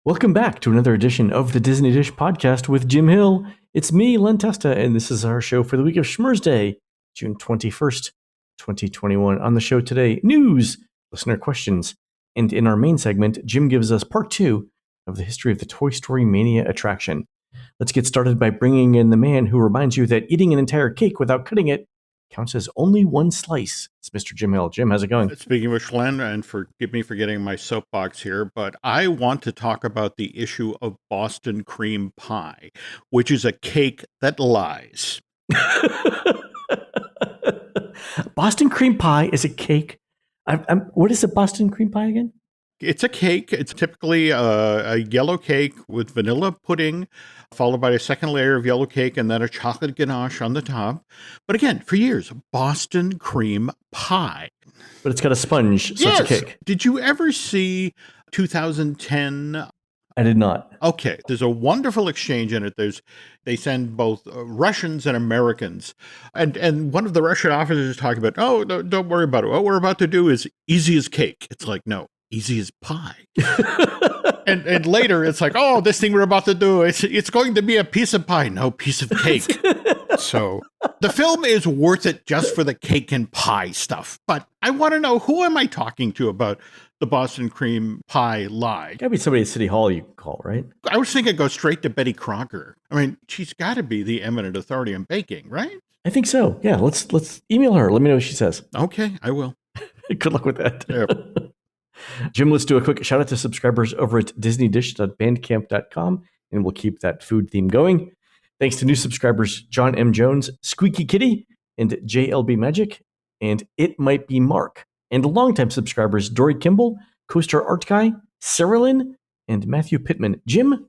Welcome back to another edition of the Disney Dish podcast with Jim Hill. It's me, Len Testa, and this is our show for the week of Schmurz Day, June 21st, 2021. On the show today, news, listener questions, and in our main segment, Jim gives us part two of the history of the Toy Story Mania attraction. Let's get started by bringing in the man who reminds you that eating an entire cake without cutting it counts as only one slice. It's Mr. Jim Hill. Jim, how's it going? Speaking of which, Len, and forgive me for getting my soapbox here, but I want to talk about the issue of Boston cream pie, which is a cake that lies. Boston cream pie is a cake. What is a Boston cream pie again? It's a cake. It's typically a yellow cake with vanilla pudding, followed by a second layer of yellow cake and then a chocolate ganache on the top. But again, for years, Boston cream pie. But it's got a sponge, so Yes. it's a cake. Did you ever see 2010? I did not. Okay, there's a wonderful exchange in it. They send both Russians and Americans, and one of the Russian officers is talking about, oh, no, don't worry about it. What we're about to do is easy as cake. It's like, no, easy as pie. and later it's like, oh, this thing we're about to do, it's going to be a piece of pie. No, piece of cake. So the film is worth it just for the cake and pie stuff. But I want to know, who am I talking to about the Boston cream pie lie? Gotta be somebody at City Hall you can call, right? I was thinking go straight to Betty Crocker. I mean, she's got to be the eminent authority on baking, right? I think so. Yeah, let's email her. Let me know what she says. Okay, I will. Good luck with that. Yep. Jim, let's do a quick shout out to subscribers over at disneydish.bandcamp.com, and we'll keep that food theme going. Thanks to new subscribers John M. Jones, Squeaky Kitty, and JLB Magic, and It Might Be Mark. And longtime subscribers Dory Kimball, Coaster Art Guy, Sarah and Matthew Pittman. Jim,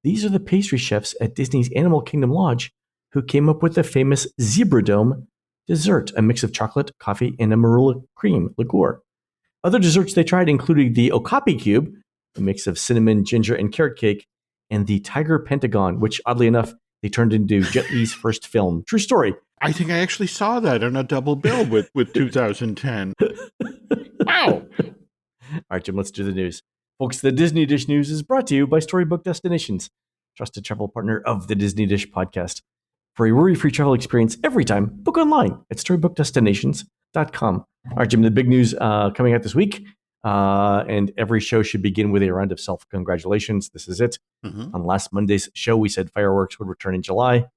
these are the pastry chefs at Disney's Animal Kingdom Lodge who came up with the famous Zebra Dome dessert, a mix of chocolate, coffee, and a marula cream liqueur. Other desserts they tried included the Okapi Cube, a mix of cinnamon, ginger, and carrot cake, and the Tiger Pentagon, which, oddly enough, they turned into Jet Li's first film. True story. I think I actually saw that on a double bill with 2010. Wow. All right, Jim, let's do the news. Folks, the Disney Dish News is brought to you by Storybook Destinations, trusted travel partner of the Disney Dish podcast. For a worry-free travel experience every time, book online at storybookdestinations.com. All right, Jim, the big news coming out this week, and every show should begin with a round of self-congratulations. This is it. Mm-hmm. On last Monday's show, we said fireworks would return in July,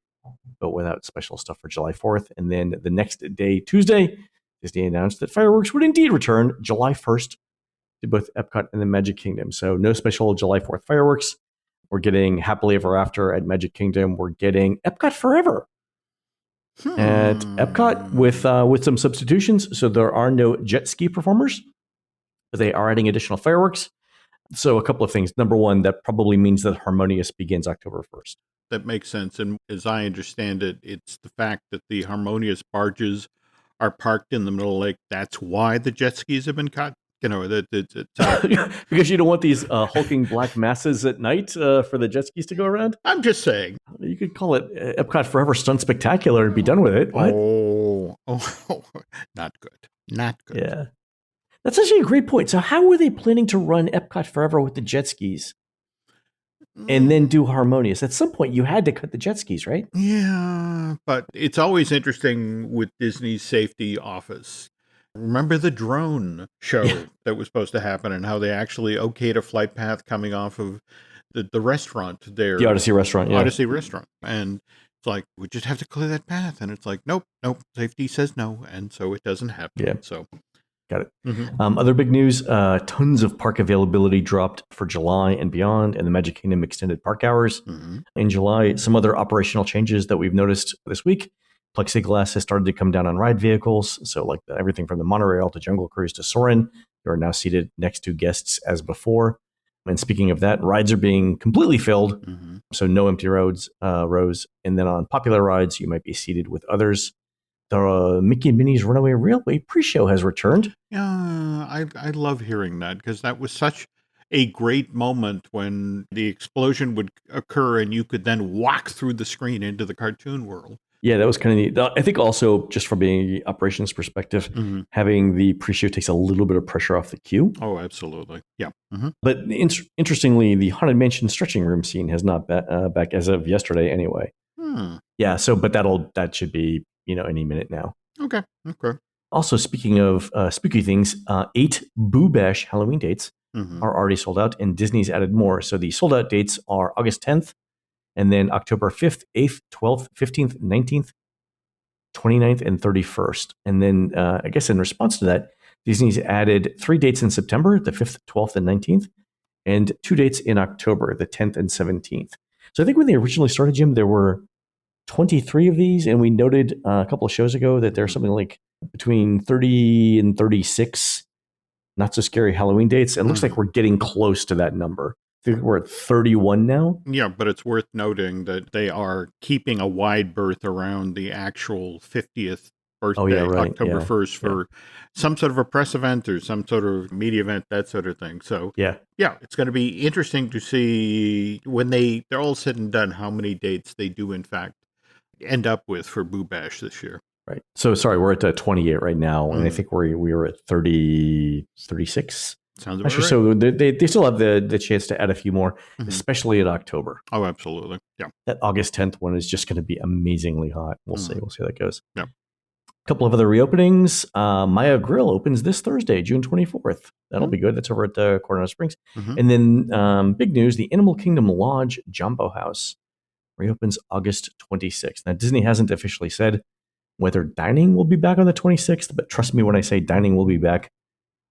but without special stuff for July 4th. And then the next day, Tuesday, Disney announced that fireworks would indeed return July 1st to both Epcot and the Magic Kingdom. So no special July 4th fireworks. We're getting Happily Ever After at Magic Kingdom. We're getting Epcot Forever at Epcot with some substitutions. So there are no jet ski performers, but they are adding additional fireworks. So a couple of things. Number one, that probably means that Harmonious begins October 1st. That makes sense. And as I understand it, it's the fact that the Harmonious barges are parked in the middle of the lake. That's why the jet skis have been cut. You know, because you don't want these hulking black masses at night for the jet skis to go around. I'm just saying. You could call it Epcot Forever Stunt Spectacular and be done with it. What? Oh, not good. Not good. Yeah. That's actually a great point. So how were they planning to run Epcot Forever with the jet skis and then do Harmonious? At some point, you had to cut the jet skis, right? Yeah, but it's always interesting with Disney's safety office. Remember the drone show that was supposed to happen and how they actually okayed a flight path coming off of the restaurant there. The Odyssey restaurant, yeah. Odyssey restaurant. And it's like, we just have to clear that path. And it's like, nope, safety says no. And so it doesn't happen. Yeah. So got it. Mm-hmm. Other big news, tons of park availability dropped for July and beyond, and the Magic Kingdom extended park hours. Mm-hmm. In July, some other operational changes that we've noticed this week. Plexiglass has started to come down on ride vehicles. So like everything from the monorail to Jungle Cruise to Soarin', you are now seated next to guests as before. And speaking of that, rides are being completely filled. Mm-hmm. So no empty rows. And then on popular rides, you might be seated with others. The Mickey Minnie's Runaway Railway pre-show has returned. Yeah, I love hearing that because that was such a great moment when the explosion would occur and you could then walk through the screen into the cartoon world. Yeah, that was kind of neat. I think also just from being operations perspective, having the pre-show takes a little bit of pressure off the queue. Oh, absolutely. Yeah. But interestingly, the Haunted Mansion stretching room scene has not back as of yesterday anyway. Yeah, so but that should be any minute now. Okay. Also, speaking of spooky things, 8 Boo Bash Halloween dates are already sold out, and Disney's added more. So the sold out dates are August 10th, and then October 5th, 8th, 12th, 15th, 19th, 29th, and 31st. And then I guess in response to that, Disney's added 3 dates in September, the 5th, 12th, and 19th, and 2 dates in October, the 10th and 17th. So I think when they originally started, Jim, there were 23 of these, and we noted a couple of shows ago that there's something like between 30 and 36 not so scary Halloween dates. It looks like we're getting close to that number. I think we're at 31 now. Yeah, but it's worth noting that they are keeping a wide berth around the actual 50th birthday, October 1st, for some sort of a press event or some sort of media event, that sort of thing. So, yeah, it's going to be interesting to see when they're all said and done how many dates they do, in fact, end up with for Boo Bash this year. Right. So, sorry, we're at 28 right now, and I think we were at 30, 36. Sounds about right. So they still have the chance to add a few more, especially in October. Oh, absolutely. Yeah. That August 10th one is just going to be amazingly hot. We'll see. We'll see how that goes. Yeah. A couple of other reopenings. Maya Grill opens this Thursday, June 24th. That'll be good. That's over at Coronado Springs. And then big news, the Animal Kingdom Lodge Jumbo House reopens August 26th. Now, Disney hasn't officially said whether dining will be back on the 26th, but trust me when I say dining will be back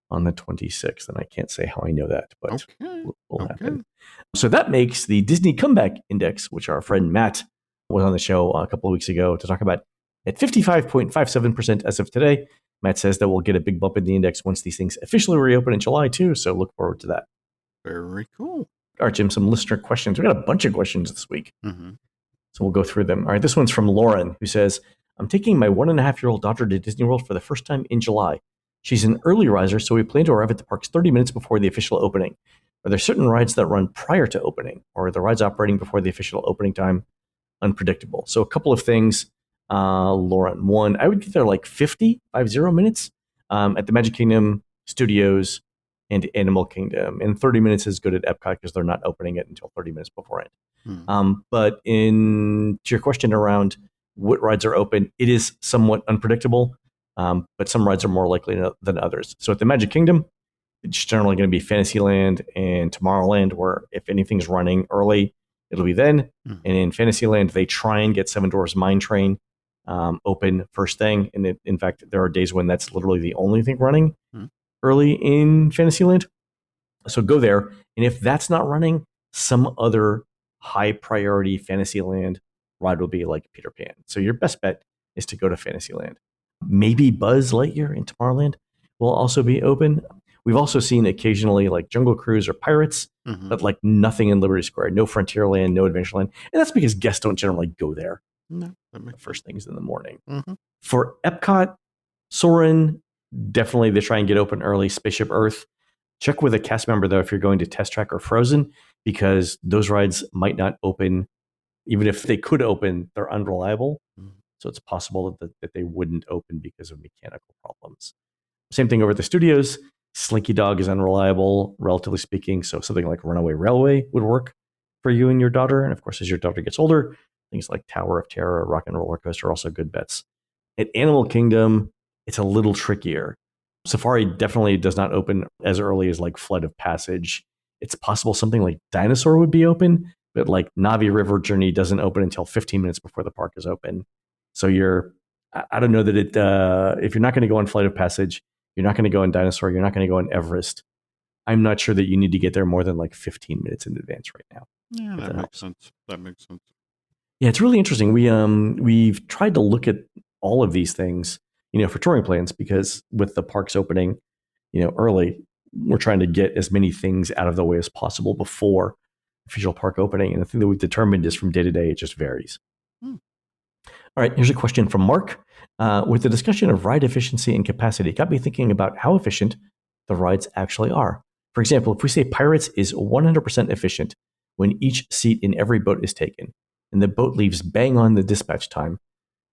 on the 26th, and I can't say how I know that, but will happen. So that makes the Disney Comeback Index, which our friend Matt was on the show a couple of weeks ago to talk about, at 55.57% as of today. Matt says that we'll get a big bump in the index once these things officially reopen in July too, so look forward to that. Very cool. All right, Jim, some listener questions. We got a bunch of questions this week, so we'll go through them. All right, this one's from Lauren, who says, I'm taking my 1.5-year-old daughter to Disney World for the first time in July. She's an early riser, so we plan to arrive at the parks 30 minutes before the official opening. Are there certain rides that run prior to opening, or are the rides operating before the official opening time unpredictable? So a couple of things, Lauren. One, I would get there like 50 minutes at the Magic Kingdom, Studios, and Animal Kingdom. And 30 minutes is good at Epcot because they're not opening it until 30 minutes beforehand. But to your question around what rides are open, it is somewhat unpredictable. But some rides are more likely than others. So at the Magic Kingdom, it's generally going to be Fantasyland and Tomorrowland, where if anything's running early, it'll be then. And in Fantasyland, they try and get Seven Dwarfs Mine Train open first thing. And in fact, there are days when that's literally the only thing running early in Fantasyland. So go there. And if that's not running, some other high priority Fantasyland ride will be like Peter Pan. So your best bet is to go to Fantasyland. Maybe Buzz Lightyear in Tomorrowland will also be open. We've also seen occasionally like Jungle Cruise or Pirates, but like nothing in Liberty Square, no Frontierland, no Adventureland. And that's because guests don't generally go there the first things in the morning. For Epcot, Soarin', definitely they try and get open early. Spaceship Earth. Check with a cast member, though, if you're going to Test Track or Frozen, because those rides might not open. Even if they could open, they're unreliable. So it's possible that they wouldn't open because of mechanical problems. Same thing over at the Studios. Slinky Dog is unreliable, relatively speaking. So something like Runaway Railway would work for you and your daughter. And of course, as your daughter gets older, things like Tower of Terror, Rock and Roller Coaster are also good bets. At Animal Kingdom, it's a little trickier. Safari definitely does not open as early as like Flight of Passage. It's possible something like Dinosaur would be open, but like Navi River Journey doesn't open until 15 minutes before the park is open. So I don't know that if you're not going to go on Flight of Passage, you're not going to go on Dinosaur, you're not going to go on Everest, I'm not sure that you need to get there more than like 15 minutes in advance right now. Yeah, that makes sense. That makes sense. Yeah, it's really interesting. We've tried to look at all of these things, for touring plans, because with the parks opening, early, we're trying to get as many things out of the way as possible before official park opening. And the thing that we've determined is from day to day, it just varies. All right, here's a question from Mark. With the discussion of ride efficiency and capacity, it got me thinking about how efficient the rides actually are. For example, if we say Pirates is 100% efficient when each seat in every boat is taken, and the boat leaves bang on the dispatch time,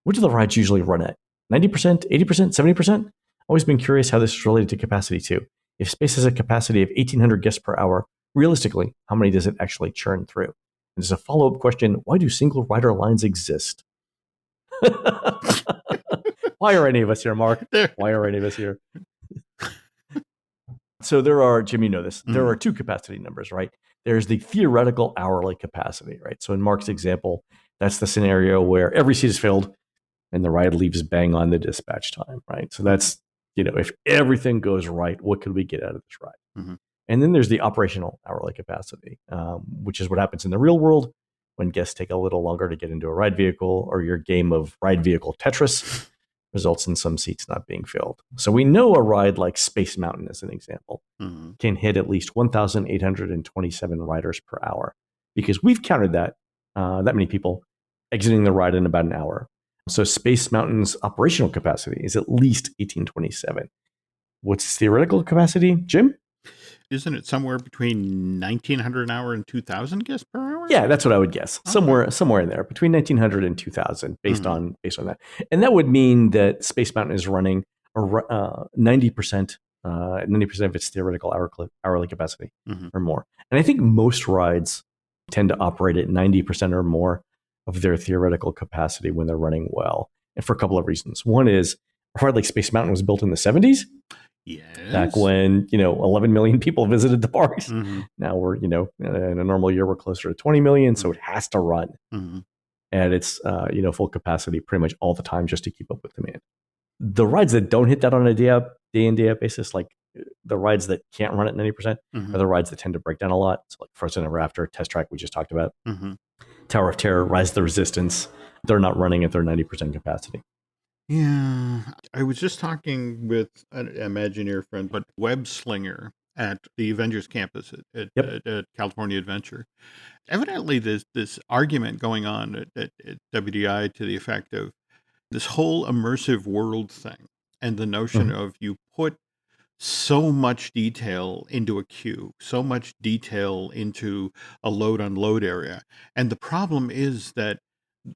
What do the rides usually run at? 90%, 80%, 70%? Always been curious how this is related to capacity too. If space has a capacity of 1,800 guests per hour, realistically, how many does it actually churn through? And there's a follow-up question, why do single rider lines exist? Why are any of us here, Mark? Why are any of us here? So there are, Jim, you know this, there are two capacity numbers, right? There's the theoretical hourly capacity, right? So in Mark's example, that's the scenario where every seat is filled and the ride leaves bang on the dispatch time, right? So that's, if everything goes right, what could we get out of this ride? Mm-hmm. And then there's the operational hourly capacity, which is what happens in the real world when guests take a little longer to get into a ride vehicle, or your game of ride vehicle Tetris results in some seats not being filled. So we know a ride like Space Mountain, as an example, can hit at least 1,827 riders per hour, because we've counted that many people exiting the ride in about an hour. So Space Mountain's operational capacity is at least 1,827. What's its theoretical capacity, Jim? Isn't it somewhere between 1,900 an hour and 2,000 guests per hour? Yeah, that's what I would guess. Okay. Somewhere in there, between 1,900 and 2,000, based on that. And that would mean that Space Mountain is running 90% of its theoretical hourly capacity or more. And I think most rides tend to operate at 90% or more of their theoretical capacity when they're running well, and for a couple of reasons. One is a ride like Space Mountain was built in the 70s. Yes. Back when, 11 million people visited the parks. Now we're, in a normal year, we're closer to 20 million. So it has to run at its, full capacity pretty much all the time just to keep up with demand. The rides that don't hit that on a day in, day out basis, like the rides that can't run at 90%, are the rides that tend to break down a lot. So like Frozen Ever After, Test Track, we just talked about. Tower of Terror, Rise of the Resistance, they're not running at their 90% capacity. Yeah, I was just talking with an Imagineer friend, but Web Slinger at the Avengers campus at California Adventure. Evidently, there's this argument going on at WDI to the effect of this whole immersive world thing, and the notion of you put so much detail into a queue, so much detail into a load-unload area. And the problem is that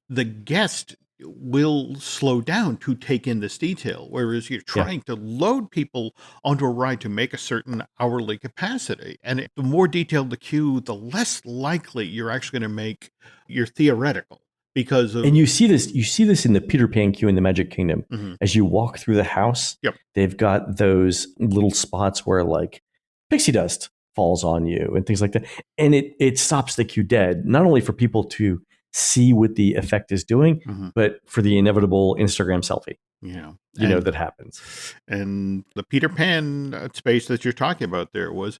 the guest will slow down to take in this detail, whereas you're trying to load people onto a ride to make a certain hourly capacity. And the more detailed the queue, the less likely you're actually going to make your theoretical. Because of, and you see this in the Peter Pan queue in the Magic Kingdom. As you walk through the house, they've got those little spots where like pixie dust falls on you and things like that. And it stops the queue dead, not only for people to see what the effect is doing, but for the inevitable Instagram selfie. That happens. And the Peter Pan space that you're talking about there was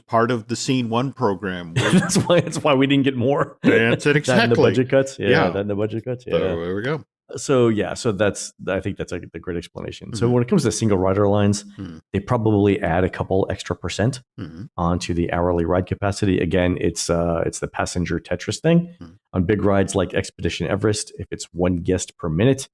part of the Scene 1 program. That's why we didn't get more. That's it, exactly. That in the budget cuts. That in the budget cuts. So there we go. So I think that's the great explanation. So when it comes to single rider lines, they probably add a couple extra percent onto the hourly ride capacity. Again, it's the passenger Tetris thing. On big rides like Expedition Everest, if it's one guest per minute,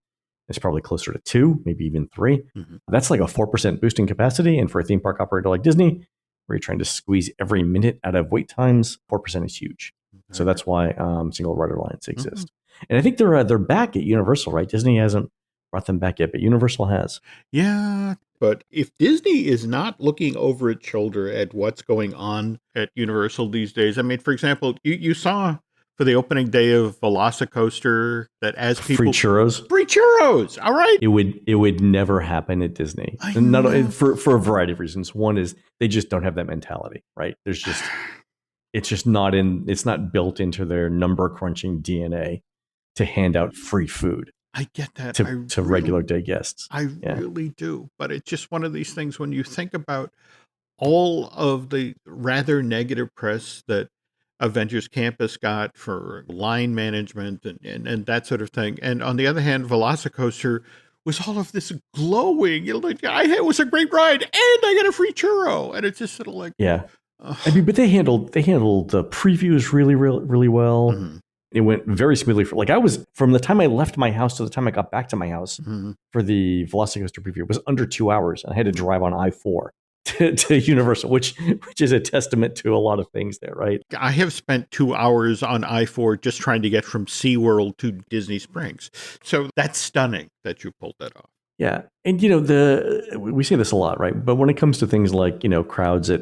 it's probably closer to 2, maybe even 3. That's like a 4% boost in capacity. And for a theme park operator like Disney, where you're trying to squeeze every minute out of wait times, 4% is huge. So that's why single rider lines exist. And I think they're back at Universal, right? Disney hasn't brought them back yet, but Universal has. Yeah, but if Disney is not looking over its shoulder at what's going on at Universal these days, I mean, for example, you saw for the opening day of Velocicoaster that as people free churros, all right, it would never happen at Disney, for a variety of reasons. One is they just don't have that mentality, right? It's not built into their number crunching DNA to hand out free food. I get that to regular day guests. I really do, but it's just one of these things when you think about all of the rather negative press that Avengers Campus got for line management and that sort of thing. And on the other hand, Velocicoaster was all of this glowing, it was a great ride and I got a free churro. And it's just sort of like, I mean, but they handled the previews really, really, really well. It went very smoothly. From the time I left my house to the time I got back to my house for the Velocicoaster preview, it was under 2 hours. And I had to drive on I-4 to Universal, which is a testament to a lot of things there, right? I have spent 2 hours on I-4 just trying to get from SeaWorld to Disney Springs. So that's stunning that you pulled that off. Yeah. And, we say this a lot, right? But when it comes to things like, crowds at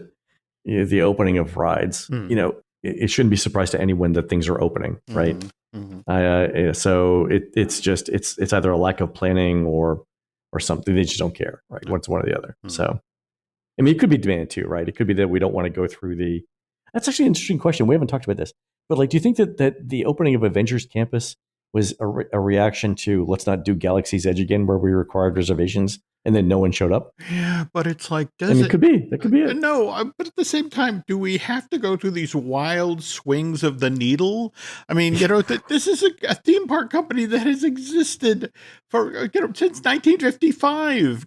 the opening of rides, it shouldn't be a surprise to anyone that things are opening, right? So it's either a lack of planning or something. They just don't care, right? It's one or the other. So, I mean, it could be demand too, right? It could be that we don't want to go through that's actually an interesting question. We haven't talked about this, but like, do you think that the opening of Avengers Campus was a reaction to let's not do Galaxy's Edge again, where we required reservations and then no one showed up? Yeah, but it's like, it could be. That could be it. No, but at the same time, do we have to go through these wild swings of the needle? I mean, this is a theme park company that has existed for since 1955.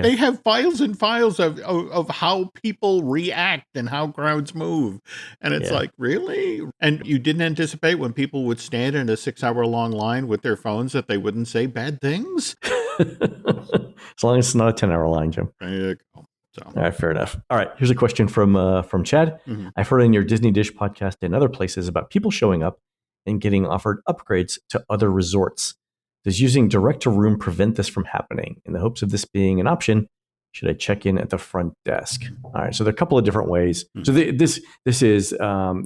They have files and files of how people react and how crowds move, and it's like, really? And you didn't anticipate when people would stand in a 6-hour-long line with their phones that they wouldn't say bad things? As long as it's not a 10-hour line, Jim. There you go. So. All right, fair enough. All right, here's a question from Chad. I've heard in your Disney Dish podcast and other places about people showing up and getting offered upgrades to other resorts. Does using direct-to-room prevent this from happening? In the hopes of this being an option, should I check in at the front desk? All right, so there are a couple of different ways. So this is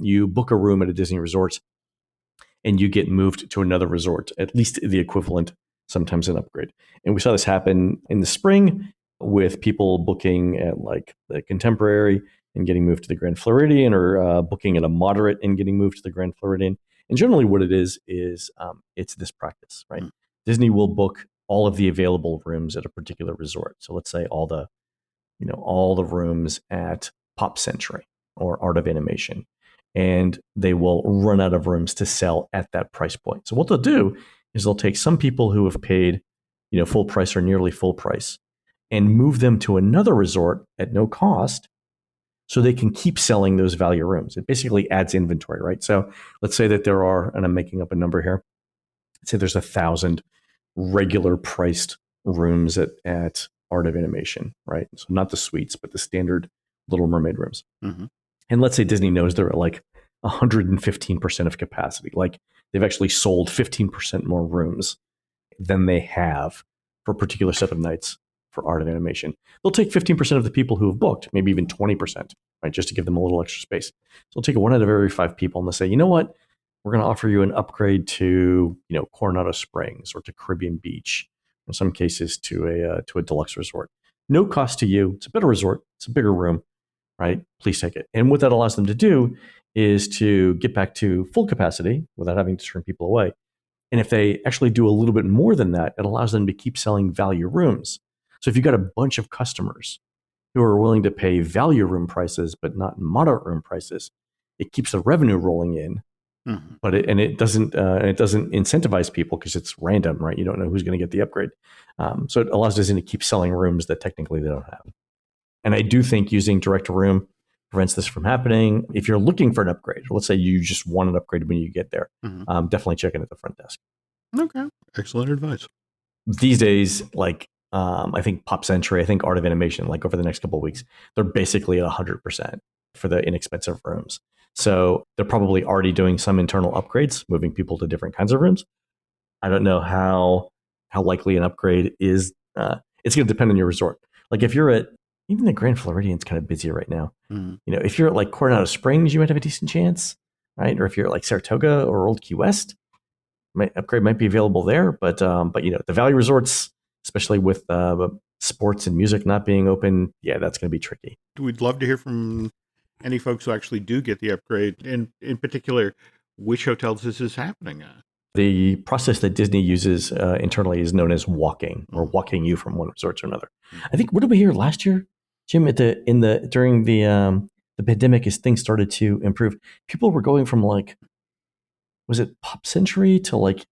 you book a room at a Disney resort and you get moved to another resort, at least the equivalent, sometimes an upgrade. And we saw this happen in the spring with people booking at like the Contemporary and getting moved to the Grand Floridian, or booking at a Moderate and getting moved to the Grand Floridian. And generally what it is it's this practice, right? Disney will book all of the available rooms at a particular resort. So let's say all the rooms at Pop Century or Art of Animation, and they will run out of rooms to sell at that price point. So what they'll do is they'll take some people who have paid, full price or nearly full price, and move them to another resort at no cost, so they can keep selling those value rooms. It basically adds inventory, right? So let's say that there are, and I'm making up a number here, let's say there's 1,000 regular priced rooms at Art of Animation, right? So not the suites, but the standard Little Mermaid rooms. And let's say Disney knows they're at like 115% of capacity. Like they've actually sold 15% more rooms than they have for a particular set of nights for Art of Animation. They'll take 15% of the people who have booked, maybe even 20%, right? Just to give them a little extra space. So they'll take 1 out of every 5 people and they'll say, you know what? We're going to offer you an upgrade to, Coronado Springs or to Caribbean Beach, in some cases to a deluxe resort. No cost to you. It's a better resort. It's a bigger room, right? Please take it. And what that allows them to do is to get back to full capacity without having to turn people away. And if they actually do a little bit more than that, it allows them to keep selling value rooms. So if you've got a bunch of customers who are willing to pay value room prices, but not moderate room prices, it keeps the revenue rolling in. But it doesn't incentivize people because it's random, right? You don't know who's going to get the upgrade. So it allows Disney to keep selling rooms that technically they don't have. And I do think using direct to room prevents this from happening. If you're looking for an upgrade, or let's say you just want an upgrade when you get there, definitely check in at the front desk. Okay, excellent advice. These days, like I think Pop Century, I think Art of Animation, like over the next couple of weeks, they're basically at 100% for the inexpensive rooms. So they're probably already doing some internal upgrades, moving people to different kinds of rooms. I don't know how likely an upgrade is. It's going to depend on your resort. Like if you're at, even the Grand Floridian's kind of busy right now. If you're at like Coronado Springs, you might have a decent chance, right? Or if you're at like Saratoga or Old Key West, upgrade might be available there. But the value resorts, especially with sports and music not being open, that's going to be tricky. We'd love to hear from any folks who actually do get the upgrade, and in particular, which hotels this is happening at. The process that Disney uses internally is known as walking, or walking you from one resort to another. I think, what did we hear last year, Jim? During the pandemic, as things started to improve, people were going from like, was it Pop Century to like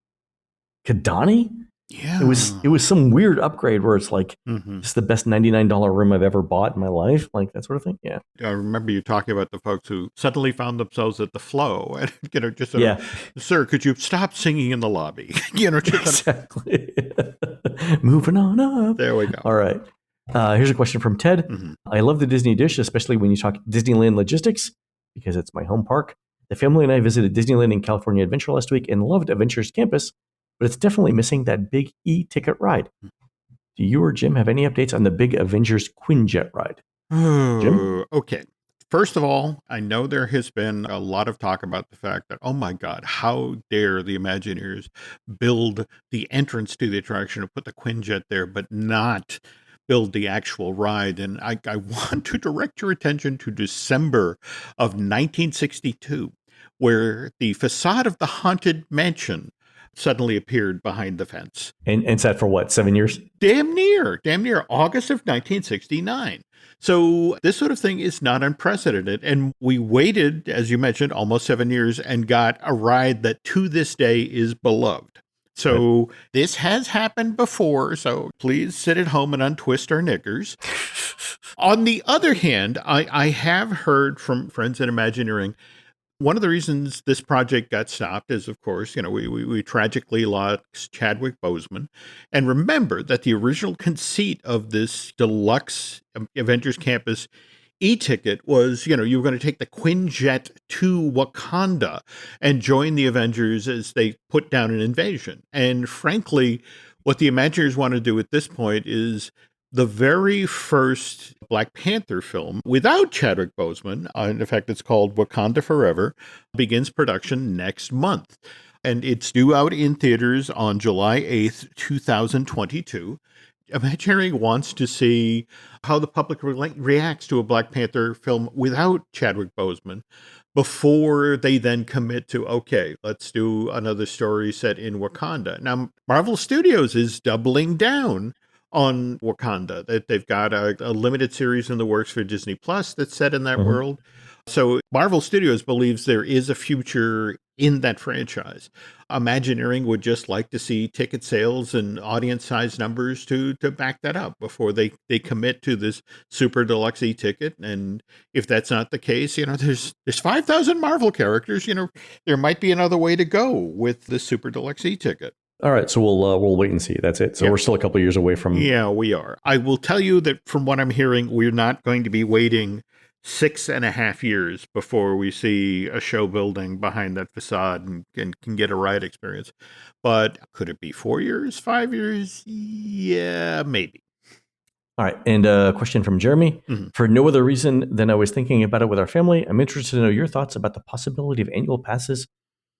Kidani? Yeah, it was some weird upgrade where it's like, it's the best $99 room I've ever bought in my life, like that sort of thing. Yeah, I remember you talking about the folks who suddenly found themselves at the Flow, and just sir, could you stop singing in the lobby? Exactly. Moving on up. There we go. All right. Here's a question from Ted. Mhm. I love the Disney dish, especially when you talk Disneyland logistics, because it's my home park. The family and I visited Disneyland and California Adventure last week and loved Adventures Campus, but it's definitely missing that big e-ticket ride. Do you or Jim have any updates on the big Avengers Quinjet ride? Jim? Okay. First of all, I know there has been a lot of talk about the fact that, oh my God, how dare the Imagineers build the entrance to the attraction and put the Quinjet there, but not build the actual ride. And I want to direct your attention to December of 1962, where the facade of the Haunted Mansion suddenly appeared behind the fence. And sat for what, 7 years? Damn near August of 1969. So this sort of thing is not unprecedented. And we waited, as you mentioned, almost 7 years and got a ride that to this day is beloved. So this has happened before. So please sit at home and untwist our knickers. On the other hand, I have heard from friends in Imagineering, one of the reasons this project got stopped is, of course, we tragically lost Chadwick Boseman. And remember that the original conceit of this deluxe Avengers Campus e-ticket was, you were going to take the Quinjet to Wakanda and join the Avengers as they put down an invasion. And frankly, what the Imagineers want to do at this point is the very first Black Panther film without Chadwick Boseman, in fact, it's called Wakanda Forever, begins production next month. And it's due out in theaters on July 8th, 2022. Imagineering wants to see how the public reacts to a Black Panther film without Chadwick Boseman before they then commit to, okay, let's do another story set in Wakanda. Now, Marvel Studios is doubling down on Wakanda. They've got a limited series in the works for Disney Plus that's set in that world. So Marvel Studios believes there is a future in that franchise. Imagineering would just like to see ticket sales and audience size numbers to back that up before they commit to this super deluxe e-ticket. And if that's not the case, there's 5,000 Marvel characters. There might be another way to go with the super deluxe e-ticket. All right, so we'll wait and see. That's it. So we're still a couple of years away from. Yeah, we are. I will tell you that from what I'm hearing, we're not going to be waiting 6.5 years before we see a show building behind that facade and can get a ride experience. But could it be 4 years, 5 years? Yeah, maybe. All right, and a question from Jeremy. For no other reason than I was thinking about it with our family, I'm interested to know your thoughts about the possibility of annual passes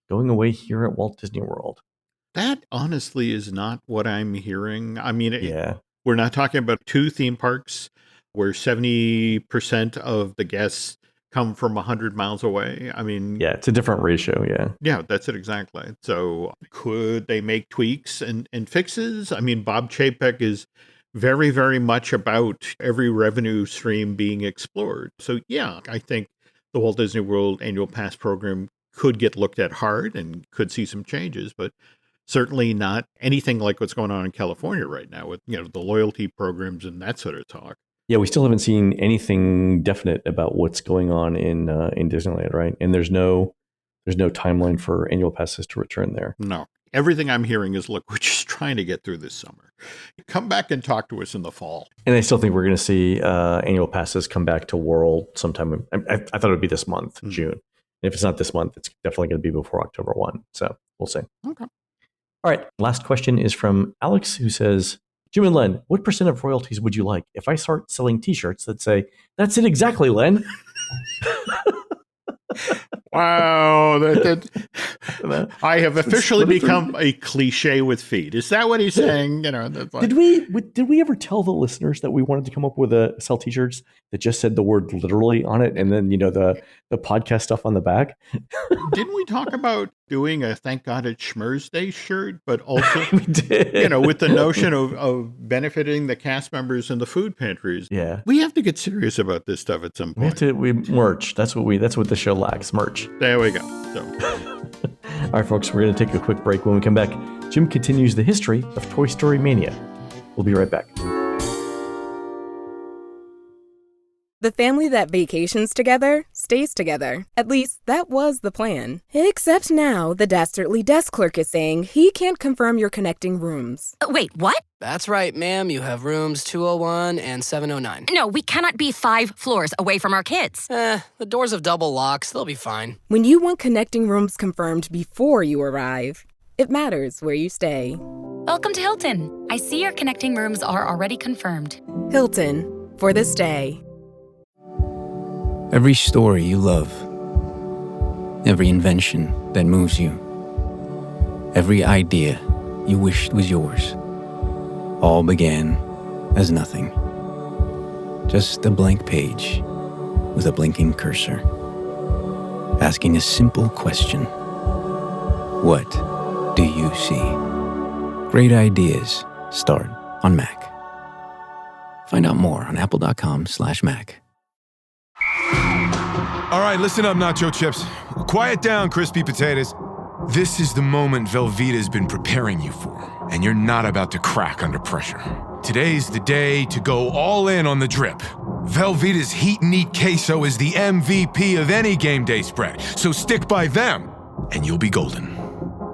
going away here at Walt Disney World. That honestly is not what I'm hearing. I mean, we're not talking about two theme parks where 70% of the guests come from 100 miles away. I mean, yeah, it's a different ratio. Yeah, that's it exactly. So could they make tweaks and fixes? I mean, Bob Chapek is very, very much about every revenue stream being explored. So yeah, I think the Walt Disney World annual pass program could get looked at hard and could see some changes, but certainly not anything like what's going on in California right now with, the loyalty programs and that sort of talk. Yeah, we still haven't seen anything definite about what's going on in Disneyland, right? And there's no timeline for annual passes to return there. No. Everything I'm hearing is, look, we're just trying to get through this summer. Come back and talk to us in the fall. And I still think we're going to see annual passes come back to World sometime. I thought it would be this month, June. And if it's not this month, it's definitely going to be before October 1. So we'll see. Okay. All right. Last question is from Alex, who says, Jim and Len, what % of royalties would you like if I start selling T-shirts that say, "That's it exactly, Len"? Wow. I have officially become a cliche with feet. Is that what he's saying? Did we ever tell the listeners that we wanted to come up with sell T-shirts that just said the word "literally" on it, and then the podcast stuff on the back? Didn't we talk about doing a "Thank God It's Schmurz Day" shirt, but also we did. With the notion of benefiting the cast members in the food pantries? Yeah, we have to get serious about this stuff at some point. We merch. That's what the show lacks. Merch. There we go. So. All right, folks, we're going to take a quick break. When we come back, Jim continues the history of Toy Story Mania. We'll be right back. The family that vacations together stays together. At least, that was the plan. Except now, the dastardly desk clerk is saying he can't confirm your connecting rooms. Wait, what? That's right, ma'am. You have rooms 201 and 709. No, we cannot be 5 floors away from our kids. The doors have double locks. They'll be fine. When you want connecting rooms confirmed before you arrive, it matters where you stay. Welcome to Hilton. I see your connecting rooms are already confirmed. Hilton, for the stay. Every story you love, every invention that moves you, every idea you wished was yours, all began as nothing. Just a blank page with a blinking cursor, asking a simple question. What do you see? Great ideas start on Mac. Find out more on apple.com/Mac. All right, listen up, nacho chips. Quiet down, crispy potatoes. This is the moment Velveeta's been preparing you for, and you're not about to crack under pressure. Today's the day to go all in on the drip. Velveeta's Heat and Eat Queso is the MVP of any game day spread, so stick by them, and you'll be golden.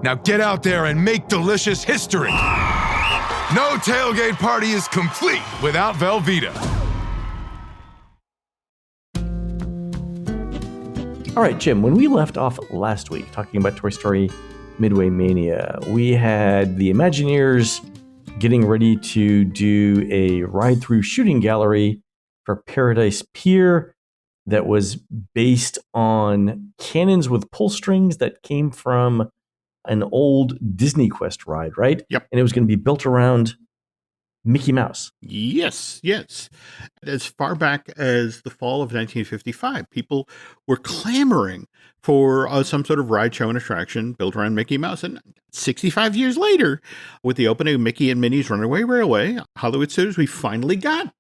Now get out there and make delicious history. No tailgate party is complete without Velveeta. All right, Jim, when we left off last week talking about Toy Story Midway Mania, we had the Imagineers getting ready to do a ride-through shooting gallery for Paradise Pier that was based on cannons with pull strings that came from an old Disney Quest ride, right? Yep. And it was going to be built around Mickey Mouse. Yes. As far back as the fall of 1955, people were clamoring for some sort of ride show and attraction built around Mickey Mouse. And 65 years later, with the opening of Mickey and Minnie's Runaway Railway, Hollywood Studios, we finally got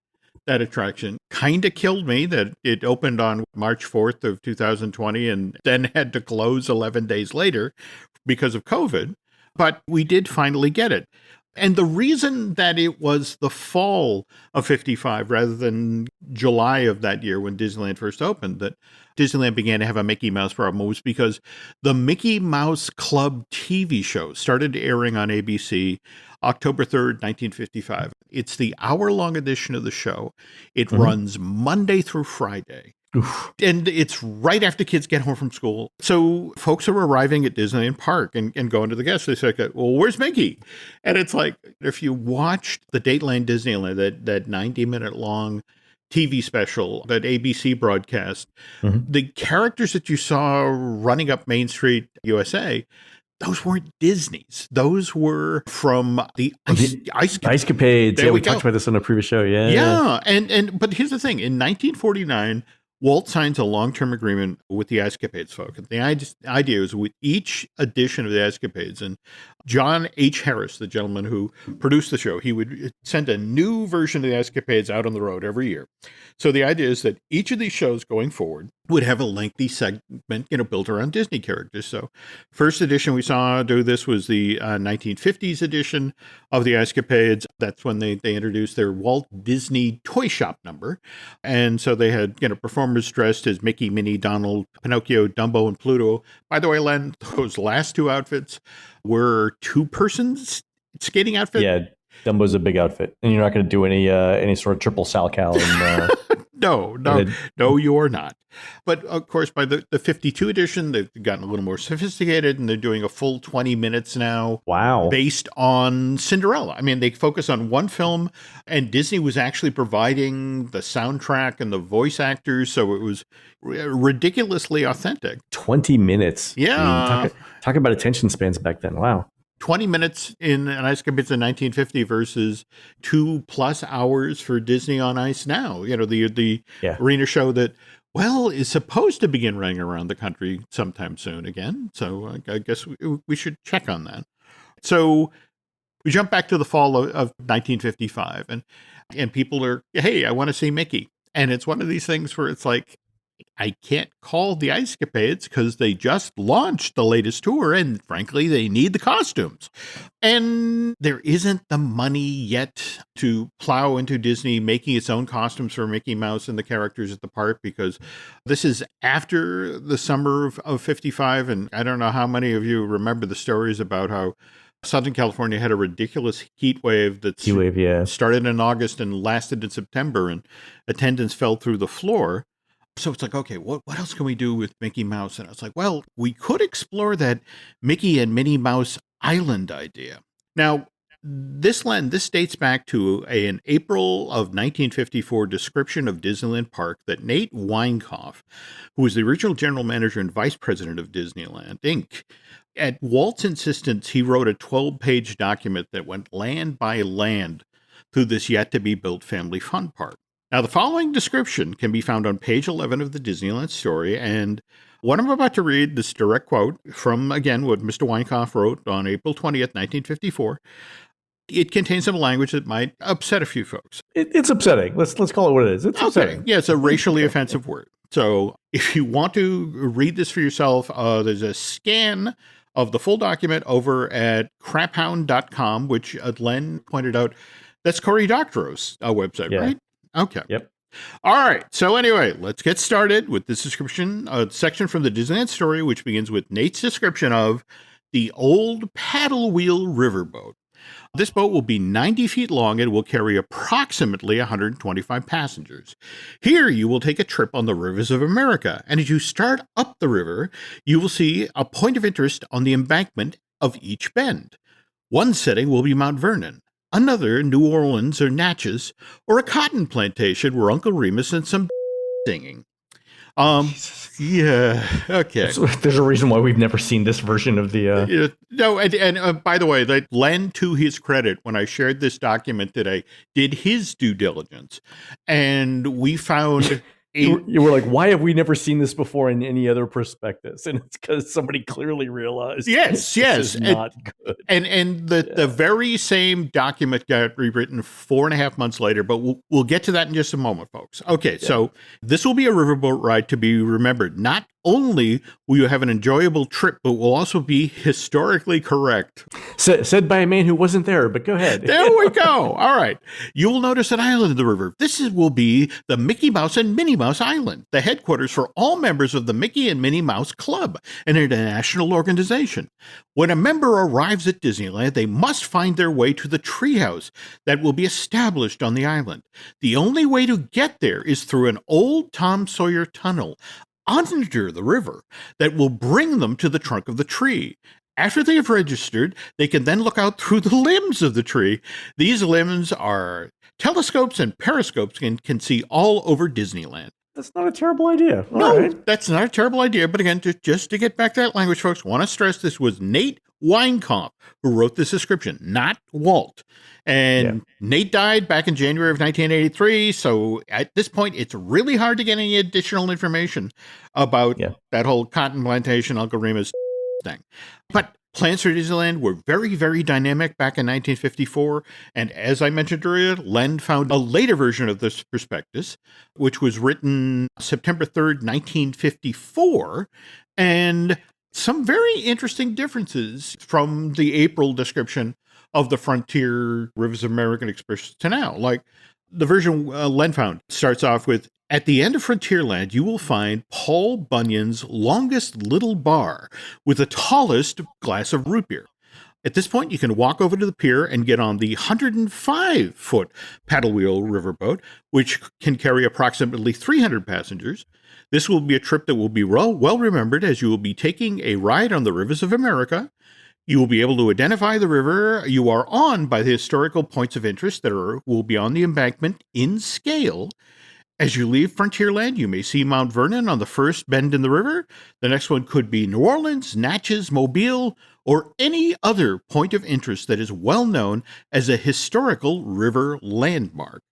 that attraction. Kind of killed me that it opened on March 4th of 2020 and then had to close 11 days later because of COVID. But we did finally get it. And the reason that it was the fall of 55 rather than July of that year when Disneyland first opened, that Disneyland began to have a Mickey Mouse problem, was because the Mickey Mouse Club TV show started airing on ABC October 3rd, 1955. It's the hour-long edition of the show. It runs Monday through Friday. Oof. And it's right after kids get home from school. So folks are arriving at Disneyland Park and going to the guest. They say, well, where's Mickey? And it's like, if you watched the Dateline Disneyland, that 90-minute long TV special that ABC broadcast, the characters that you saw running up Main Street, USA, those weren't Disney's. Those were from the Ice Capades. There Yeah, we go. talked about this on a previous show. Yeah. But here's the thing. In 1949, Walt signs a long-term agreement with the Ice Capades folk. The idea is with each edition of the Ice Capades, and John H. Harris, the gentleman who produced the show, he would send a new version of the Ice Capades out on the road every year. So the idea is that each of these shows going forward would have a lengthy segment, built around Disney characters. So first edition we saw do this was the 1950s edition of the Ice Capades. That's when they introduced their Walt Disney Toy Shop number. And so they had, performers dressed as Mickey, Minnie, Donald, Pinocchio, Dumbo, and Pluto. By the way, Len, those last two outfits were two-persons skating outfits. Yeah, Dumbo's a big outfit. And you're not going to do any sort of triple salcal. And, No, you're not. But of course, by the 52 edition, they've gotten a little more sophisticated and they're doing a full 20 minutes now. Wow. Based on Cinderella. I mean, they focus on one film and Disney was actually providing the soundtrack and the voice actors. So it was ridiculously authentic. 20 minutes. Yeah. I mean, talk about attention spans back then. Wow. 20 minutes in an Ice Capades in 1950 versus 2+ hours for Disney on Ice now. The arena show that, is supposed to begin running around the country sometime soon again. So I guess we should check on that. So we jump back to the fall of 1955 and people are, hey, I want to see Mickey. And it's one of these things where it's like, I can't call the Ice Capades because they just launched the latest tour, and frankly, they need the costumes. And there isn't the money yet to plow into Disney making its own costumes for Mickey Mouse and the characters at the park, because this is after the summer of 55. And I don't know how many of you remember the stories about how Southern California had a ridiculous heat wave that started in August and lasted in September, and attendance fell through the floor. So it's like, okay, what else can we do with Mickey Mouse? And I was like, well, we could explore that Mickey and Minnie Mouse Island idea. Now, this dates back to an April of 1954 description of Disneyland Park that Nate Weinkauf, who was the original general manager and vice president of Disneyland, Inc., at Walt's insistence, he wrote a 12-page document that went land by land through this yet-to-be-built family fun park. Now, the following description can be found on page 11 of the Disneyland story, and what I'm about to read, this direct quote from, again, what Mr. Weinkauf wrote on April 20th, 1954, it contains some language that might upset a few folks. It's upsetting. Let's call it what it is. It's upsetting. Yeah, it's a racially offensive word. So if you want to read this for yourself, there's a scan of the full document over at craphound.com, which Len pointed out, that's Cory Doctorow's website, right? Okay. Yep. All right. So anyway, let's get started with this description, section from the Disneyland story, which begins with Nate's description of the old paddle wheel riverboat. This boat will be 90 feet long and will carry approximately 125 passengers. Here you will take a trip on the rivers of America, and as you start up the river, you will see a point of interest on the embankment of each bend. One setting will be Mount Vernon, another New Orleans or Natchez, or a cotton plantation where Uncle Remus and some singing. Yeah, okay. So there's a reason why we've never seen this version of the... No, and by the way, that Len, to his credit, when I shared this document today, did his due diligence. And we found... You were like, why have we never seen this before in any other prospectus? And it's because somebody clearly realized this is not good. And the very same document got rewritten 4.5 months later, but we'll get to that in just a moment, folks. Okay, so this will be a riverboat ride to be remembered. Not only will you have an enjoyable trip, but will also be historically correct. Said by a man who wasn't there, but go ahead. There we go. All right. You will notice an island in the river. This will be the Mickey Mouse and Minnie Mouse Island, the headquarters for all members of the Mickey and Minnie Mouse Club, an international organization. When a member arrives at Disneyland, they must find their way to the treehouse that will be established on the island. The only way to get there is through an old Tom Sawyer tunnel under the river that will bring them to the trunk of the tree. After they have registered, they can then look out through the limbs of the tree. These limbs are telescopes and periscopes and can see all over Disneyland. That's not a terrible idea. That's not a terrible idea. But again, just to get back to that language, folks, want to stress this was Nate Weinkauf who wrote this description, not Walt. And Nate died back in January of 1983. So at this point, it's really hard to get any additional information about that whole cotton plantation, Uncle Remus thing. But plans for Disneyland were very, very dynamic back in 1954. And as I mentioned earlier, Len found a later version of this prospectus, which was written September 3rd, 1954. And some very interesting differences from the April description of the Frontier Rivers of American Express to now. Like the version Len found starts off with, at the end of Frontierland, you will find Paul Bunyan's longest little bar with the tallest glass of root beer. At this point, you can walk over to the pier and get on the 105-foot paddle wheel riverboat, which can carry approximately 300 passengers. This will be a trip that will be well remembered, as you will be taking a ride on the rivers of America. You will be able to identify the river you are on by the historical points of interest that will be on the embankment in scale. As you leave Frontierland, you may see Mount Vernon on the first bend in the river. The next one could be New Orleans, Natchez, Mobile, or any other point of interest that is well known as a historical river landmark.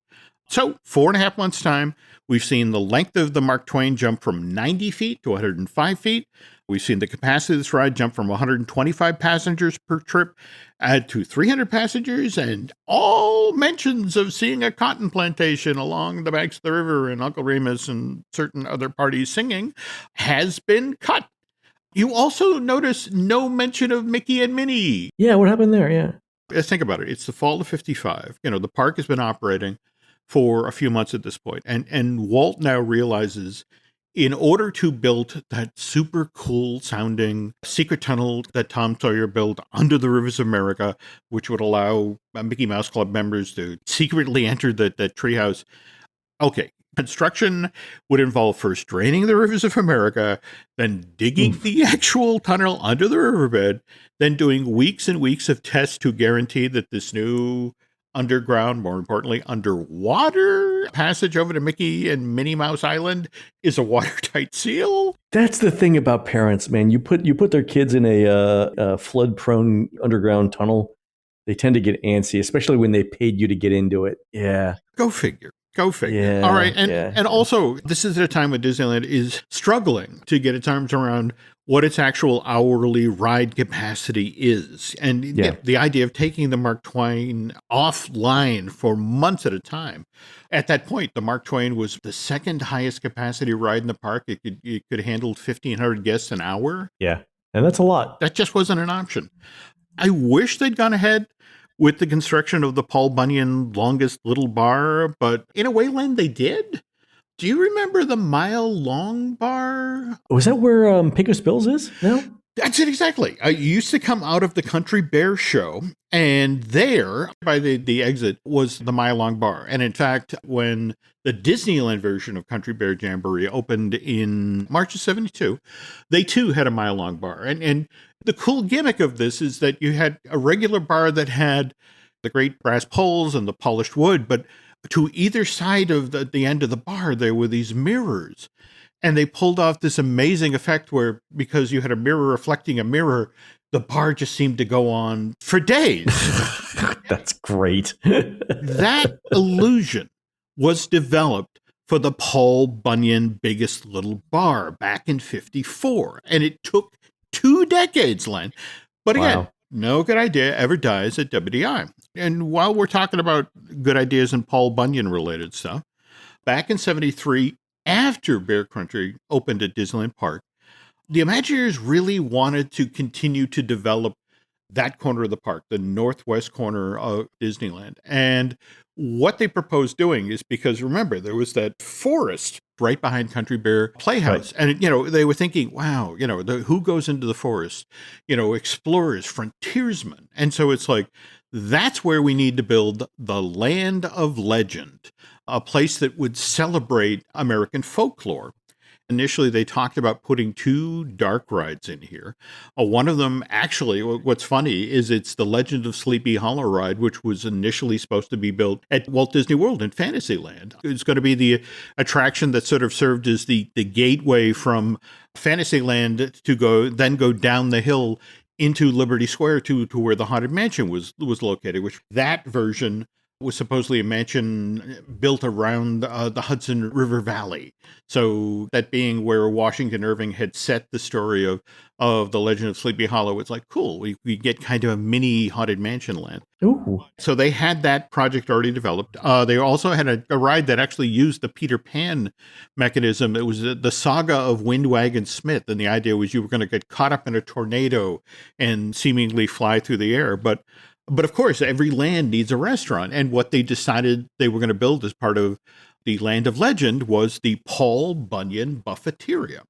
So, 4.5 months' time, we've seen the length of the Mark Twain jump from 90 feet to 105 feet. We've seen the capacity of this ride jump from 125 passengers per trip to 300 passengers, and all mentions of seeing a cotton plantation along the banks of the river and Uncle Remus and certain other parties singing has been cut. You also notice no mention of Mickey and Minnie. Yeah, what happened there? Yeah. Let's think about it. It's the fall of 55. The park has been operating for a few months at this point. And Walt now realizes in order to build that super cool sounding secret tunnel that Tom Sawyer built under the rivers of America, which would allow Mickey Mouse Club members to secretly enter the treehouse. Okay. Construction would involve first draining the rivers of America, then digging the actual tunnel under the riverbed, then doing weeks and weeks of tests to guarantee that this new underground, more importantly, underwater passage over to Mickey and Minnie Mouse Island is a watertight seal. That's the thing about parents, man. You put their kids in a flood-prone underground tunnel, they tend to get antsy, especially when they paid you to get into it. Yeah. Go figure. Go figure. Yeah, all right. And also, this is at a time when Disneyland is struggling to get its arms around what its actual hourly ride capacity is. And the idea of taking the Mark Twain offline for months at a time. At that point, the Mark Twain was the second highest capacity ride in the park. It could handle 1,500 guests an hour. Yeah. And that's a lot. That just wasn't an option. I wish they'd gone ahead with the construction of the Paul Bunyan longest little bar, but in a way, Len, they did. Do you remember the mile-long bar? Was that where Pecos Bills is now? That's it, exactly. I used to come out of the Country Bear show, and there, by the exit, was the mile-long bar. And in fact, when the Disneyland version of Country Bear Jamboree opened in March of 72, they too had a mile-long bar. And the cool gimmick of this is that you had a regular bar that had the great brass poles and the polished wood, but to either side of the end of the bar, there were these mirrors. And they pulled off this amazing effect where, because you had a mirror reflecting a mirror, the bar just seemed to go on for days. That's great. That illusion was developed for the Paul Bunyan Biggest Little Bar back in 54. And it took 2 decades, Len. But again, no good idea ever dies at WDI. And while we're talking about good ideas and Paul Bunyan related stuff, back in 73, after Bear Country opened at Disneyland Park, the Imagineers really wanted to continue to develop that corner of the park, the northwest corner of Disneyland. And what they proposed doing is, because remember, there was that forest right behind Country Bear Playhouse. Right. And, they were thinking, wow, who goes into the forest? Explorers, frontiersmen. And so it's like, that's where we need to build the Land of Legend, a place that would celebrate American folklore. Initially, they talked about putting 2 dark rides in here. One of them, actually, what's funny is it's the Legend of Sleepy Hollow ride, which was initially supposed to be built at Walt Disney World in Fantasyland. It's going to be the attraction that sort of served as the gateway from Fantasyland to go down the hill into Liberty Square to where the Haunted Mansion was located, which that version was supposedly a mansion built around the Hudson River Valley. So that being where Washington Irving had set the story of the Legend of Sleepy Hollow, it's like, cool, we get kind of a mini Haunted Mansion land. Ooh. So they had that project already developed. They also had a ride that actually used the Peter Pan mechanism. It was the saga of Windwagon Smith, and the idea was you were going to get caught up in a tornado and seemingly fly through the air. But of course, every land needs a restaurant. And what they decided they were going to build as part of the Land of Legend was the Paul Bunyan Buffeteria.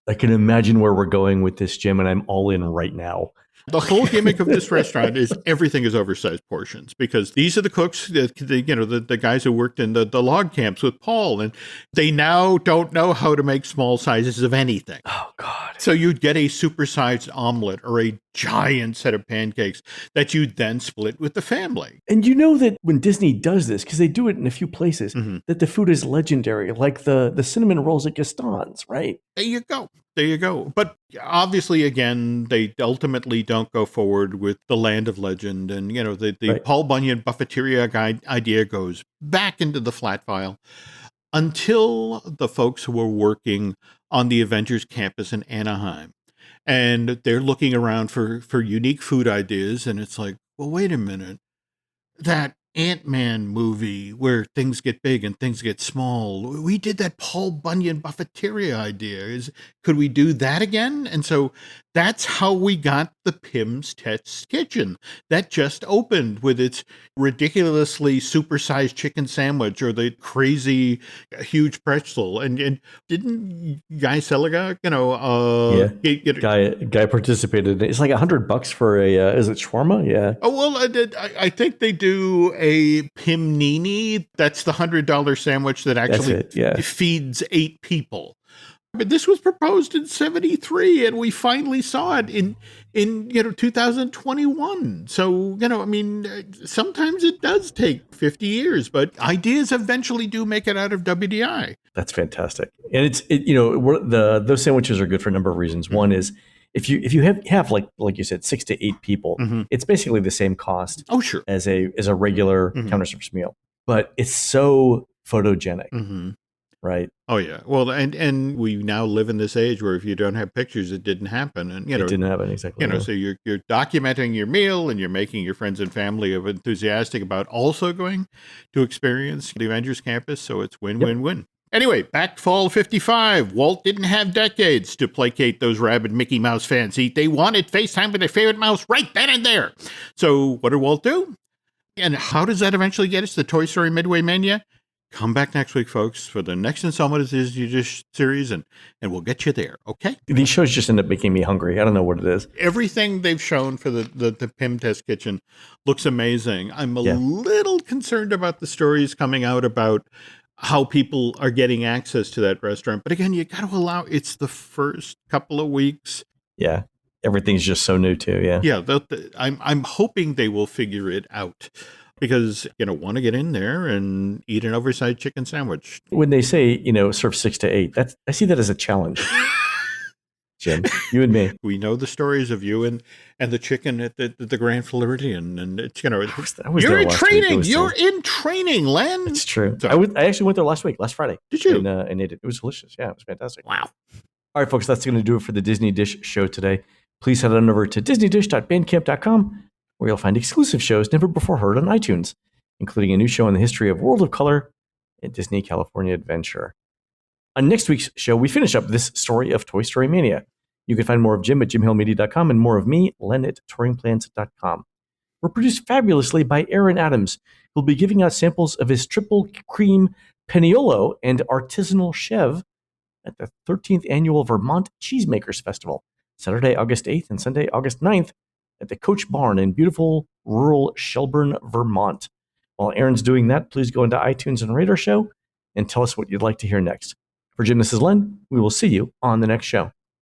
I can imagine where we're going with this, Jim, and I'm all in right now. The whole gimmick of this restaurant is everything is oversized portions, because these are the cooks, the guys who worked in the log camps with Paul, and they now don't know how to make small sizes of anything. Oh, God. So you'd get a supersized omelet or a giant set of pancakes that you'd then split with the family. And you know that when Disney does this, because they do it in a few places, that the food is legendary, like the cinnamon rolls at Gaston's, right? There you go. There you go. But obviously, again, they ultimately don't go forward with the Land of Legend. And, the right. Paul Bunyan Buffeteria idea goes back into the flat file until the folks who were working on the Avengers campus in Anaheim. And they're looking around for unique food ideas. And it's like, well, wait a minute. That Ant-Man movie where things get big and things get small. We did that Paul Bunyan buffeteria idea. Could we do that again? And so that's how we got the Pim's Test Kitchen. That just opened with its ridiculously supersized chicken sandwich or the crazy huge pretzel. And didn't Guy Seliga, Guy participated. It's like $100 for a, is it shawarma? Yeah. Oh, well, I think they do a Pimnini. That's the $100 sandwich that actually feeds 8 people. But this was proposed in 1973, and we finally saw it in 2021. So, sometimes it does take 50 years, but ideas eventually do make it out of WDI. That's fantastic. And those sandwiches are good for a number of reasons. One is if you have like you said, 6 to 8 people, it's basically the same cost as a regular counter service meal. But it's so photogenic. Right. Oh, yeah. Well, and we now live in this age where if you don't have pictures, it didn't happen. And, it didn't happen, exactly. So you're documenting your meal and you're making your friends and family enthusiastic about also going to experience the Avengers campus. So it's win-win-win. Anyway, back to fall 55. Walt didn't have decades to placate those rabid Mickey Mouse fans. They wanted FaceTime with their favorite mouse right then and there. So what did Walt do? And how does that eventually get us to Toy Story Midway Mania? Come back next week, folks, for the next installment of the Disney Dish series, and we'll get you there, okay? These shows just end up making me hungry. I don't know what it is. Everything they've shown for the Pim Test Kitchen looks amazing. I'm a little concerned about the stories coming out about how people are getting access to that restaurant. But again, you got to allow, it's the first couple of weeks. Yeah, everything's just so new too, yeah. Yeah, I'm hoping they will figure it out. Because, want to get in there and eat an oversized chicken sandwich. When they say, serve 6 to 8, I see that as a challenge. Jim, you and me. We know the stories of you and the chicken at the Grand Floridian. And it's, you're in training. You're in training, Len. It's true. So, I actually went there last Friday. Did you? And ate it. It was delicious. Yeah, it was fantastic. Wow. All right, folks, that's going to do it for the Disney Dish show today. Please head on over to disneydish.bandcamp.com. where you'll find exclusive shows never before heard on iTunes, including a new show on the history of World of Color and Disney California Adventure. On next week's show, we finish up this story of Toy Story Mania. You can find more of Jim at jimhillmedia.com and more of me, Len, at touringplans.com. We're produced fabulously by Aaron Adams, who'll be giving out samples of his triple cream paniolo and artisanal chev at the 13th Annual Vermont Cheesemakers Festival, Saturday, August 8th and Sunday, August 9th, at the Coach Barn in beautiful rural Shelburne, Vermont. While Aaron's doing that, please go into iTunes and rate our show and tell us what you'd like to hear next. For Jim, this is Len. We will see you on the next show.